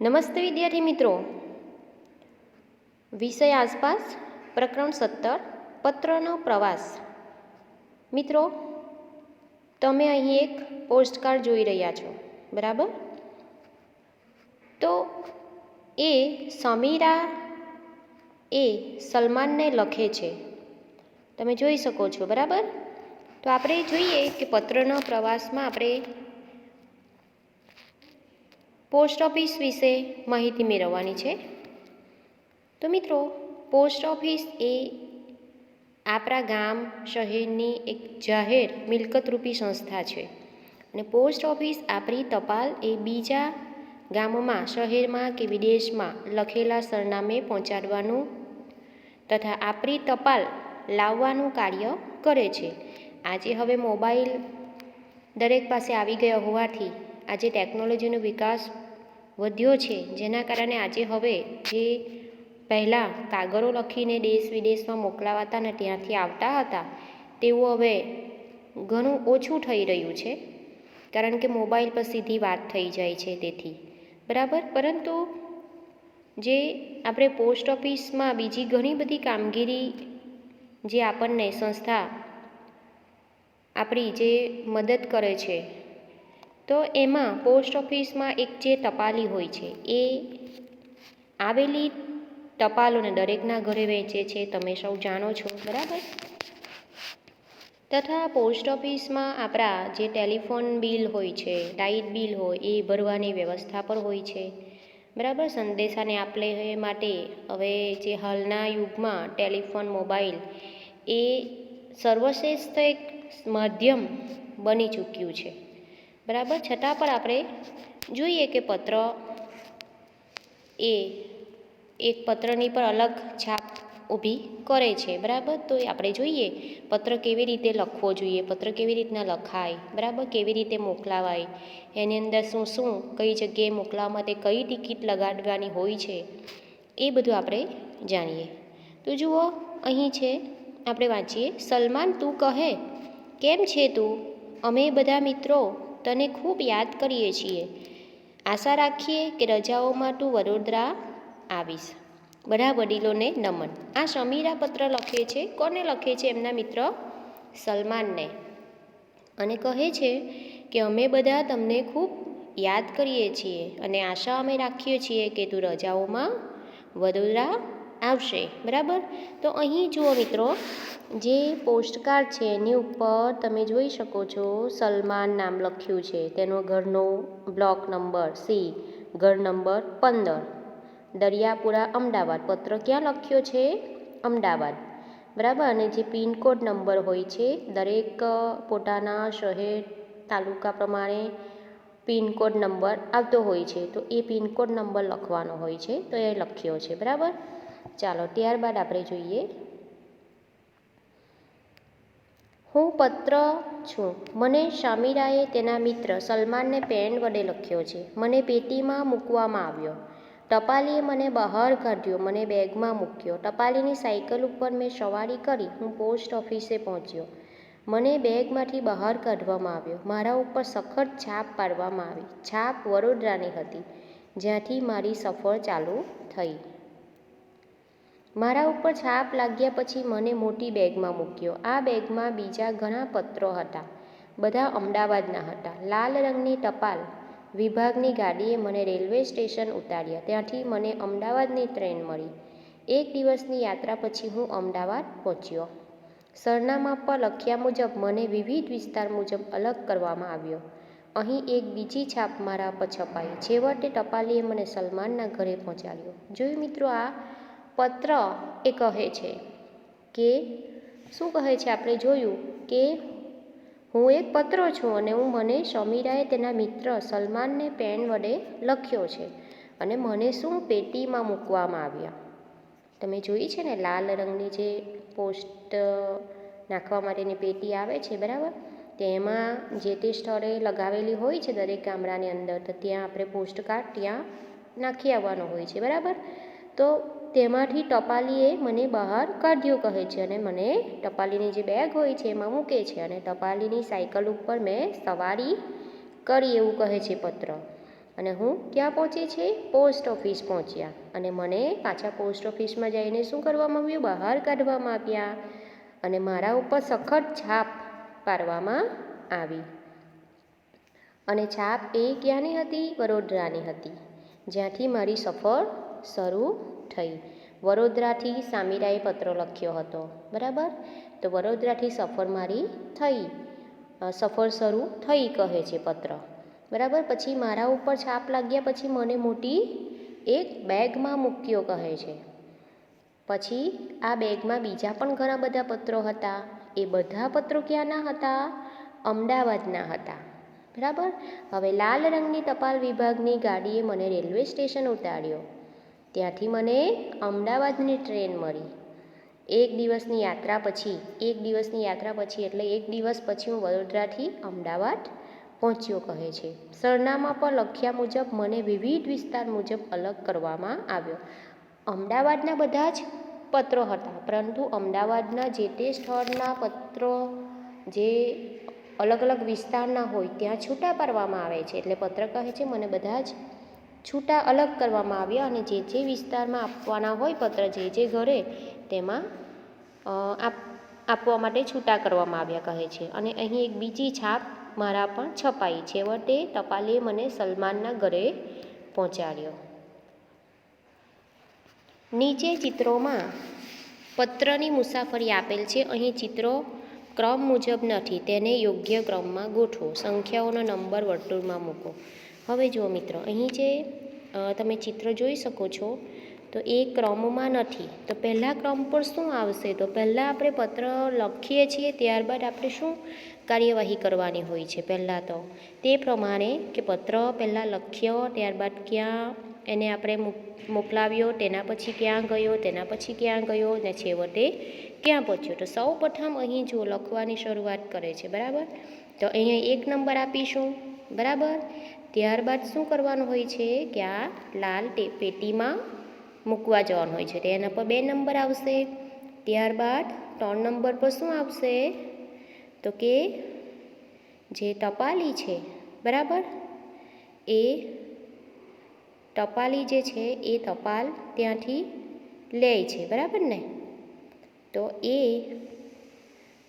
નમસ્તે વિદ્યાર્થી મિત્રો, વિષય આસપાસ પ્રકરણ 17 પત્રનો પ્રવાસ. મિત્રો, તમે અહીં એક પોસ્ટકાર્ડ જોઈ રહ્યા છો, બરાબર? તો એ સમીરા એ સલમાનને લખે છે, તમે જોઈ શકો છો, બરાબર? તો આપણે જોઈએ કે પત્રના પ્રવાસમાં આપણે પોસ્ટ ઓફિસ વિશે માહિતી મેળવવાની છે. તો મિત્રો, પોસ્ટ ઓફિસ એ આપણા ગામ શહેરની એક જાહેર મિલકતરૂપી સંસ્થા છે અને પોસ્ટ ઓફિસ આપણી ટપાલ એ બીજા ગામમાં, શહેરમાં કે વિદેશમાં લખેલા સરનામે પહોંચાડવાનું તથા આપણી ટપાલ લાવવાનું કાર્ય કરે છે. આજે હવે મોબાઈલ દરેક પાસે આવી ગયા હોવાથી આજે ટેકનોલોજીનો વિકાસ વધ્યો છે, જેના કારણે આજે હવે જે પહેલાં કાગળો લખીને દેશ વિદેશમાં મોકલાવાતા ને ત્યાંથી આવતા હતા, તેવું હવે ઘણું ઓછું થઈ રહ્યું છે, કારણ કે મોબાઈલ પર સીધી વાત થઈ જાય છે તેથી, બરાબર? પરંતુ જે આપણે પોસ્ટ ઓફિસમાં બીજી ઘણી બધી કામગીરી જે આપણને સંસ્થા આપણી જે મદદ કરે છે, તો એમાં પોસ્ટ ઓફિસમાં એક જે ટપાલી હોય છે એ આવેલી ટપાલોને દરેકના ઘરે વેચે છે, તમે સૌ જાણો છો, બરાબર? તથા પોસ્ટ ઓફિસમાં આપણા જે ટેલિફોન બિલ હોય છે, લાઇટ બિલ હોય એ ભરવાની વ્યવસ્થા પણ હોય છે, બરાબર? સંદેશાને આપલે માટે હવે જે હાલના યુગમાં ટેલિફોન, મોબાઈલ એ સર્વશ્રેષ્ઠ એક માધ્યમ બની ચૂક્યું છે, બરાબર? છતાં પણ આપણે જોઈએ કે પત્ર એ એક પત્રની પર અલગ છાપ ઊભી કરે છે, બરાબર? તો આપણે જોઈએ પત્ર કેવી રીતે લખવો જોઈએ, પત્ર કેવી રીતના લખાય, બરાબર? કેવી રીતે મોકલાવાય, એની અંદર શું શું કઈ જગ્યાએ મોકલાવા માટે કઈ ટિકિટ લગાડવાની હોય છે, એ બધું આપણે જાણીએ. તો જુઓ, અહીં છે, આપણે વાંચીએ. સલમાન, તું કહે, કેમ છે તું? અમે બધા મિત્રો તને ખૂબ યાદ કરીએ છીએ. આશા રાખીએ કે રજાઓમાં તું વડોદરા આવીશ. બધા વડીલોને નમન. આ સમીરા પત્ર લખે છે. કોને લખે છે? એમના મિત્ર સલમાનને. અને કહે છે કે અમે બધા તમને ખૂબ યાદ કરીએ છીએ અને આશા અમે રાખીએ છીએ કે તું રજાઓમાં વડોદરા આવશે, બરાબર? તો અહીં જુઓ મિત્રો, જે પોસ્ટકાર્ડ છે એની ઉપર તમે જોઈ શકો છો સલમાન નામ લખ્યું છે, તેનો ઘરનો બ્લોક નંબર સી, ઘર નંબર 15, દરિયાપુરા, અમદાવાદ. પત્ર ક્યાં લખ્યો છે? અમદાવાદ, બરાબર? અને જે પિનકોડ નંબર હોય છે, દરેક પોતાના શહેર, તાલુકા પ્રમાણે પિનકોડ નંબર આવતો હોય છે, તો એ પિનકોડ નંબર લખવાનો હોય છે, તો એ લખ્યો છે, બરાબર? ચાલો, ત્યારબાદ આપણે જોઈએ. હું પત્ર છું. મને સમીરાએ તેના મિત્ર સલમાનને પેન વડે લખ્યો છે. મને પેટીમાં મૂકવામાં આવ્યો. ટપાલીએ મને બહાર કાઢ્યો, મને બેગમાં મૂક્યો. ટપાલીની સાયકલ ઉપર મેં સવારી કરી હું પોસ્ટ ઓફિસે પહોંચ્યો. મને બેગમાંથી બહાર કાઢવામાં આવ્યો. મારા ઉપર સખત છાપ પાડવામાં આવી. છાપ વડોદરાની હતી, જ્યાંથી મારી સફર ચાલુ થઈ. મારા ઉપર છાપ લાગ્યા પછી મને મોટી બેગમાં મૂક્યો. આ બેગમાં બીજા ઘણા પત્રો હતા, બધા અમદાવાદના હતા. લાલ રંગની ટપાલ વિભાગની ગાડીએ મને રેલવે સ્ટેશન ઉતાર્યા. ત્યાંથી મને અમદાવાદની ટ્રેન મળી. એક દિવસની યાત્રા પછી હું અમદાવાદ પહોંચ્યો. સરનામા પર લખ્યા મુજબ મને વિવિધ વિસ્તાર મુજબ અલગ કરવામાં આવ્યો. અહીં એક બીજી છાપ મારા પર છપાઈ. છેવટે ટપાલીએ મને સલમાનના ઘરે પહોંચાડ્યો. જોયું મિત્રો, આ પત્ર એ કહે છે કે શું કહે છે? આપણે જોયું કે હું એક પત્ર છું અને મને સમીરાએ તેના મિત્ર સલમાનને પેન વડે લખ્યો છે અને મને શું પેટીમાં મૂકવામાં આવ્યા. તમે જોઈ છે ને, લાલ રંગની જે પોસ્ટ નાખવા માટેની પેટી આવે છે, બરાબર? તેમાં જે તે સ્થળે લગાવેલી હોય છે દરેક ગામડાની અંદર, તો ત્યાં આપણે પોસ્ટકાર્ડ ત્યાં નાખી આવવાનો હોય છે, બરાબર? તો તેમાંથી ટપાલીએ મને બહાર કાઢ્યો કહે છે અને મને ટપાલીની જે બેગ હોય છે એમાં મૂકે છે અને ટપાલીની સાયકલ ઉપર મેં સવારી કરી, એવું કહે છે પત્ર. અને હું ક્યાં પહોંચી છે? પોસ્ટ ઓફિસ પહોંચ્યા. અને મને પાછા પોસ્ટ ઓફિસમાં જઈને શું કરવામાં આવ્યું? બહાર કાઢવામાં આવ્યા અને મારા ઉપર સખત છાપ પાડવામાં આવી. અને છાપ એ ક્યાંની હતી? વડોદરાની હતી, જ્યાંથી મારી સફર શરૂ થઈ. વડોદરાથી સામીરાએ પત્ર લખ્યો હતો, બરાબર? તો વડોદરાથી સફર મારી થઈ, સફર શરૂ થઈ કહે છે પત્ર, બરાબર? પછી મારા ઉપર છાપ લાગ્યા પછી મને મોટી એક બેગમાં મૂક્યો કહે છે. પછી આ બેગમાં બીજા પણ ઘણા બધા પત્રો હતા. એ બધા પત્રો ક્યાંના હતા? અમદાવાદના હતા, બરાબર? હવે લાલ રંગની ટપાલ વિભાગની ગાડીએ મને રેલવે સ્ટેશન ઉતાર્યો. ત્યાંથી મને અમદાવાદની ટ્રેન મળી. એક દિવસની યાત્રા પછી એટલે એક દિવસ પછી હું વડોદરાથી અમદાવાદ પહોંચ્યો કહે છે. સરનામા પર લખ્યા મુજબ મને વિવિધ વિસ્તાર મુજબ અલગ કરવામાં આવ્યો. અમદાવાદના બધા જ પત્રો હતા, પરંતુ અમદાવાદના જે તે સ્થળના પત્રો જે અલગ અલગ વિસ્તારના હોય ત્યાં છૂટા પાડવામાં આવે છે. એટલે પત્ર કહે છે મને બધા જ છૂટા અલગ કરવામાં આવ્યા અને જે જે વિસ્તારમાં આપવાના હોય પત્ર જે ઘરે તેમાં આપવા માટે છૂટા કરવામાં આવ્યા કહે છે. અને અહીં એક બીજી છાપ મારા પણ છપાઈ. છેવટે ટપાલીએ મને સલમાનના ઘરે પહોંચાડ્યો. નીચે ચિત્રોમાં પત્રની મુસાફરી આપેલ છે. અહીં ચિત્રો ક્રમ મુજબ નથી, તેને યોગ્ય ક્રમમાં ગોઠવો. સંખ્યાઓનો નંબર વર્તુળમાં મૂકો. હવે જુઓ મિત્રો, અહીં જે તમે ચિત્ર જોઈ શકો છો તો એ ક્રમમાં નથી. તો પહેલા ક્રમ પર શું આવશે? તો પહેલાં આપણે પત્ર લખીએ છીએ, ત્યારબાદ આપણે શું કાર્યવાહી કરવાની હોય છે? પહેલાં તો તે પ્રમાણે કે પત્ર પહેલાં લખ્યો, ત્યારબાદ ક્યાં એને આપણે મોકલાવ્યો, તેના પછી ક્યાં ગયો, તેના પછી ક્યાં ગયો ને છેવટે ક્યાં પહોંચ્યો. તો સૌ પ્રથમ અહીં જો લખવાની શરૂઆત કરે છે, બરાબર? તો અહીંયા 1 નંબર આપીશું, બરાબર? ત્યારબાદ શું કરવાનું હોય છે કે આ લાલ પેટીમાં મૂકવા જવાનું હોય છે. તો એના પર 2 નંબર આવશે. ત્યારબાદ 3 નંબર પર શું આવશે? તો કે જે ટપાલી છે, બરાબર, એ ટપાલી જે છે એ ટપાલ ત્યાંથી લે છે, બરાબર ને? તો એ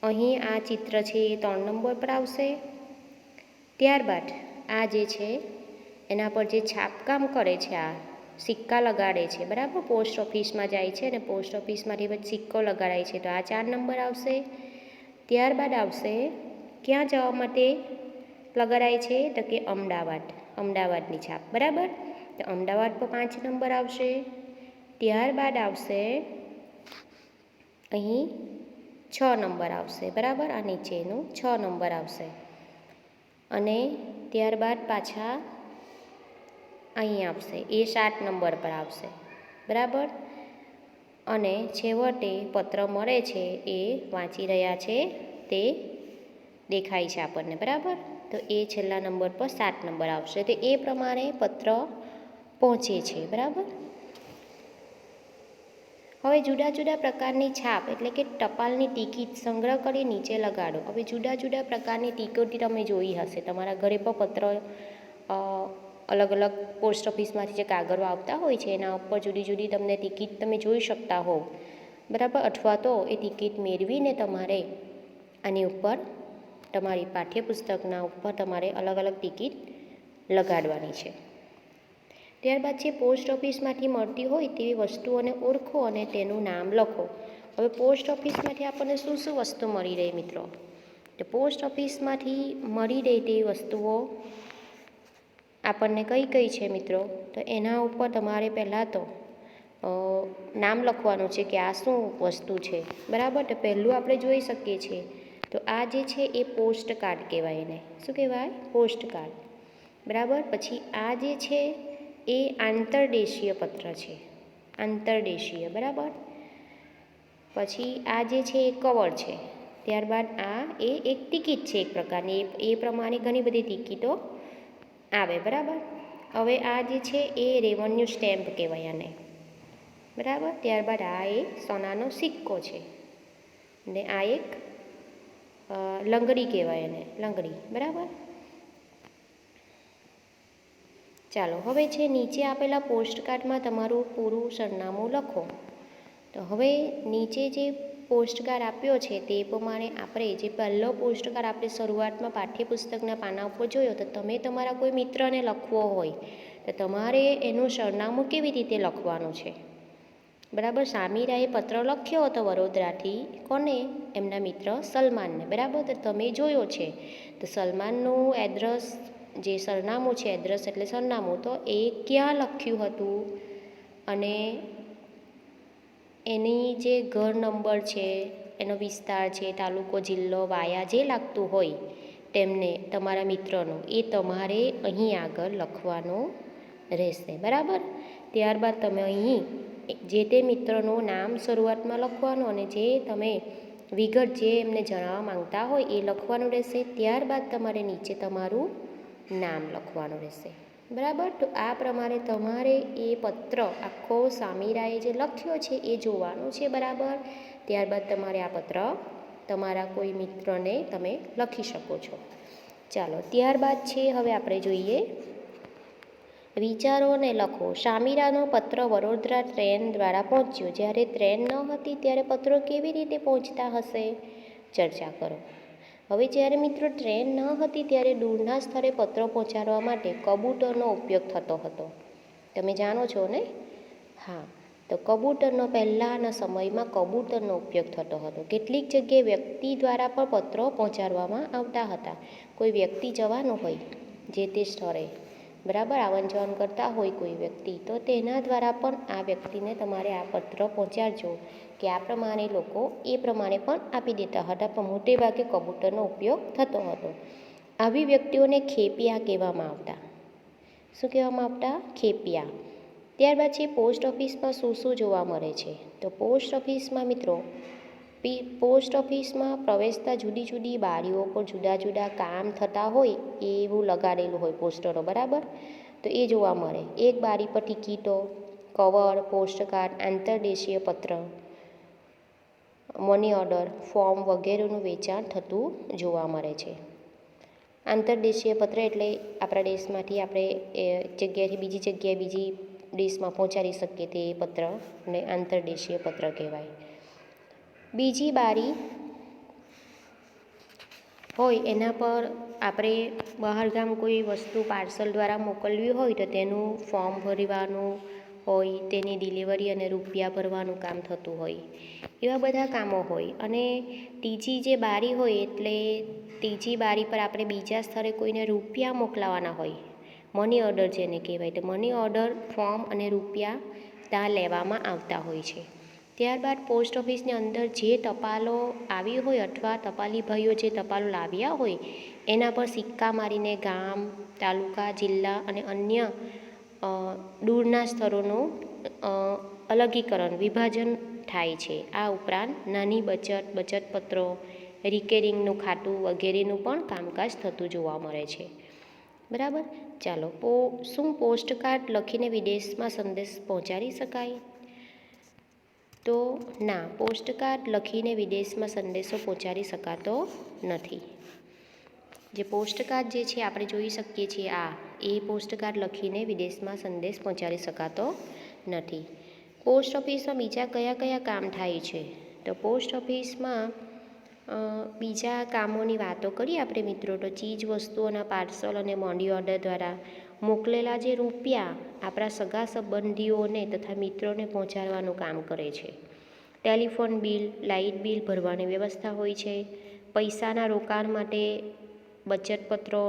અહીં આ ચિત્ર છે એ 3 નંબર પર આવશે. ત્યારબાદ આ જે છે એના પર જે છાપકામ કરે છે, આ સિક્કા લગાડે છે, બરાબર? પોસ્ટ ઓફિસમાં જાય છે અને પોસ્ટ ઓફિસમાંથી પછી સિક્કો લગાડાય છે. તો આ 4 નંબર આવશે. ત્યારબાદ આવશે ક્યાં જવા માટે લગાડાય છે? તો કે અમદાવાદ, અમદાવાદની છાપ, બરાબર? તો અમદાવાદ પર 5 નંબર આવશે. ત્યારબાદ આવશે અહીં 6 નંબર આવશે, બરાબર? આ નીચેનું 6 નંબર આવશે. અને ત્યારબાદ પાછા અહીં આવશે, એ 7 નંબર પર આવશે, બરાબર? અને છેવટે પત્ર મળે છે એ વાંચી રહ્યા છે તે દેખાય છે આપણને, બરાબર? તો એ છેલ્લા નંબર પર 7 નંબર આવશે. તો એ પ્રમાણે પત્ર પહોંચે છે, બરાબર? હવે જુદા જુદા પ્રકારની છાપ એટલે કે ટપાલની ટિકિટ સંગ્રહ કરી નીચે લગાડો. હવે જુદા જુદા પ્રકારની ટિકિટ તમે જોઈ હશે. તમારા ઘરે પણ પત્ર અલગ અલગ પોસ્ટ ઓફિસમાંથી જે કાગળો આવતા હોય છે એના ઉપર જુદી જુદી તમને ટિકિટ તમે જોઈ શકતા હો, બરાબર? અથવા તો એ ટિકિટ મેળવીને તમારે આની ઉપર તમારી પાઠ્યપુસ્તકના ઉપર તમારે અલગ અલગ ટિકિટ લગાડવાની છે. ત્યારબાદ જે પોસ્ટ ઓફિસમાંથી મળતી હોય તેવી વસ્તુઓને ઓળખો અને તેનું નામ લખો. હવે પોસ્ટ ઓફિસમાંથી આપણને શું શું વસ્તુ મળી રહે મિત્રો? તો પોસ્ટ ઓફિસમાંથી મળી રહે તેવી વસ્તુઓ આપણને કઈ કઈ છે મિત્રો? તો એના ઉપર તમારે પહેલાં તો નામ લખવાનું છે કે આ શું વસ્તુ છે, બરાબર? તો પહેલું આપણે જોઈ શકીએ છીએ તો આ જે છે એ પોસ્ટ કાર્ડ કહેવાય. એને શું કહેવાય? પોસ્ટ કાર્ડ, બરાબર? પછી આ જે છે એ આંતરદેશીય પત્ર છે, આંતરદેશીય, બરાબર? પછી આ જે છે એ કવર છે. ત્યારબાદ આ એ એક ટિકિટ છે એક પ્રકારની, એ પ્રમાણે ઘણી બધી ટિકિટો આવે, બરાબર? હવે આ જે છે એ રેવન્યુ સ્ટેમ્પ કહેવાય આને, બરાબર? ત્યારબાદ આ એક સોનાનો સિક્કો છે ને આ એક લંગડી કહેવાય એને, લંગડી, બરાબર? ચાલો હવે છે નીચે આપેલા પોસ્ટકાર્ડમાં તમારું પૂરું સરનામું લખો. તો હવે નીચે જે પોસ્ટકાર્ડ આપ્યો છે તે પ્રમાણે આપણે જે પહેલો પોસ્ટકાર્ડ આપણે શરૂઆતમાં પાઠ્યપુસ્તકના પાના ઉપર જોયો, તો તમે તમારા કોઈ મિત્રને લખવો હોય તો તમારે એનું સરનામું કેવી રીતે લખવાનું છે. બરાબર, સામીરાએ પત્ર લખ્યો હતો વડોદરાથી, કોને? એમના મિત્ર સલમાનને. બરાબર, તો તમે જોયો છે તો સલમાનનું એડ્રેસ જે સરનામું છે, એડ્રેસ એટલે સરનામું, તો એ ક્યાં લખ્યું હતું અને એની જે ઘર નંબર છે, એનો વિસ્તાર છે, તાલુકો, જિલ્લો, વાયા જે લાગતું હોય તેમને તમારા મિત્રનો, એ તમારે અહીં આગળ લખવાનું રહેશે. બરાબર, ત્યારબાદ તમે અહીં જે તે મિત્રનું નામ શરૂઆતમાં લખવાનું અને જે તમે વિગત જે એમને જણાવવા માંગતા હોય એ લખવાનું રહેશે. ત્યારબાદ તમારે નીચે તમારું નામ લખવાનું રહેશે. બરાબર, તો આ પ્રમાણે તમારે એ પત્ર આખો સામીરાએ જે લખ્યો છે એ જોવાનું છે. બરાબર, ત્યારબાદ તમારે આ પત્ર તમારા કોઈ મિત્રને તમે લખી શકો છો. ચાલો, ત્યારબાદ છે હવે આપણે જોઈએ વિચારોને લખો. સામીરાનો પત્ર વડોદરા ટ્રેન દ્વારા પહોંચ્યો. જ્યારે ટ્રેન ન હતી ત્યારે પત્રો કેવી રીતે પહોંચતા હશે? ચર્ચા કરો. હવે જ્યારે મિત્રો ટ્રેન ન હતી ત્યારે દૂરના સ્થળે પત્રો પહોંચાડવા માટે કબૂતરનો ઉપયોગ થતો હતો. તમે જાણો છો ને? હા, તો કબૂતરનો પહેલાંના સમયમાં કબૂતરનો ઉપયોગ થતો હતો. કેટલીક જગ્યાએ વ્યક્તિ દ્વારા પણ પત્રો પહોંચાડવામાં આવતા હતા. કોઈ વ્યક્તિ જવાનું હોય જે તે સ્થળે, બરાબર, આવન જાવન કરતા હોય કોઈ વ્યક્તિ, તો તેના દ્વારા પણ આ વ્યક્તિને તમારે આ પત્ર પહોંચાડજો કે આ પ્રમાણે લોકો એ પ્રમાણે પણ આપી દેતા હતા, પણ મોટે ભાગે કબૂતરનો ઉપયોગ થતો હતો. આવી વ્યક્તિઓને ખેપિયા કહેવામાં આવતા. શું કહેવામાં આવતા? ખેપિયા. ત્યારબાદ છે પોસ્ટ ઓફિસમાં શું શું જોવા મળે છે? તો પોસ્ટ ઓફિસમાં મિત્રો પોસ્ટ ઓફિસમાં પ્રવેશતા જુદી જુદી બારીઓ પર જુદા જુદા કામ થતા હોય એવું લગાડેલું હોય પોસ્ટરો. બરાબર, તો એ જોવા મળે. એક બારી પર ટિકિટો, કવર, પોસ્ટકાર્ડ, આંતરદેશીય પત્ર, મની ઓર્ડર, ફોર્મ વગેરેનું વેચાણ થતું જોવા મળે છે. આંતરદેશીય પત્ર એટલે આપણા દેશમાંથી આપણે એક જગ્યાએથી બીજી જગ્યાએ બીજી દેશમાં પહોંચાડી શકીએ તે પત્રને આંતરદેશીય પત્ર કહેવાય. બીજી બારી હોય એના પર આપણે બહારગામ કોઈ વસ્તુ પાર્સલ દ્વારા મોકલવી હોય તો તેનું ફોર્મ ભરવાનું હોય, તેની ડિલિવરી અને રૂપિયા ભરવાનું કામ થતું હોય, એવા બધા કામો હોય. અને ત્રીજી જે બારી હોય એટલે ત્રીજી બારી પર આપણે બીજા સ્થળે કોઈને રૂપિયા મોકલાવાના હોય, મની ઓર્ડર જેને કહેવાય. તો મની ઓર્ડર ફોર્મ અને રૂપિયા ત્યાં લેવામાં આવતા હોય છે. ત્યારબાદ પોસ્ટ ઓફિસની અંદર જે ટપાલો આવી હોય અથવા ટપાલી ભાઈઓ જે ટપાલો લાવ્યા હોય એના પર સિક્કા મારીને ગામ, તાલુકા, જિલ્લા અને અન્ય દૂરના સ્થળોનું અલગીકરણ, વિભાજન થાય છે. આ ઉપરાંત નાની બચત પત્રો, રિકેરિંગનું ખાતું વગેરેનું પણ કામકાજ થતું જોવા મળે છે. બરાબર, ચાલો શું પોસ્ટકાર્ડ લખીને વિદેશમાં સંદેશ પહોંચાડી શકાય? તો ના, પોસ્ટકાર્ડ લખીને વિદેશમાં સંદેશો પહોંચાડી શકાતો નથી. જે પોસ્ટકાર્ડ જે છે આપણે જોઈ શકીએ છીએ એ પોસ્ટકાર્ડ લખીને વિદેશમાં સંદેશ પહોંચાડી શકાતો નથી. પોસ્ટ ઓફિસમાં બીજા કયા કયા કામ થાય છે? તો પોસ્ટ ઓફિસમાં બીજા કામોની વાતો કરીએ આપણે મિત્રો, તો ચીજ વસ્તુઓના પાર્સલ અને મની ઓર્ડર દ્વારા મોકલેલા જે રૂપિયા આપણા સગા સંબંધીઓને તથા મિત્રોને પહોંચાડવાનું કામ કરે છે. ટેલિફોન બિલ, લાઇટ બિલ ભરવાની વ્યવસ્થા હોય છે. પૈસાના રોકાણ માટે બચત પત્રો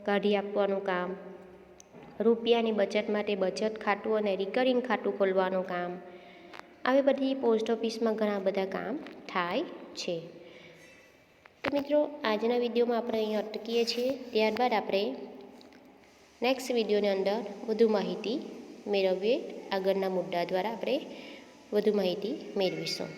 કાઢી આપવાનું કામ, રૂપિયાની બચત માટે બચત ખાતું અને રિકરિંગ ખાતું ખોલવાનું કામ, આવી બધી પોસ્ટ ઓફિસમાં ઘણા બધા કામ થાય છે. તો મિત્રો આજના વિડીયોમાં આપણે અહીં અટકીએ છીએ. ત્યારબાદ આપણે નેક્સ્ટ વિડીયોની અંદર વધુ માહિતી મેળવીએ. આગળના મુદ્દા દ્વારા આપણે વધુ માહિતી મેળવીશું.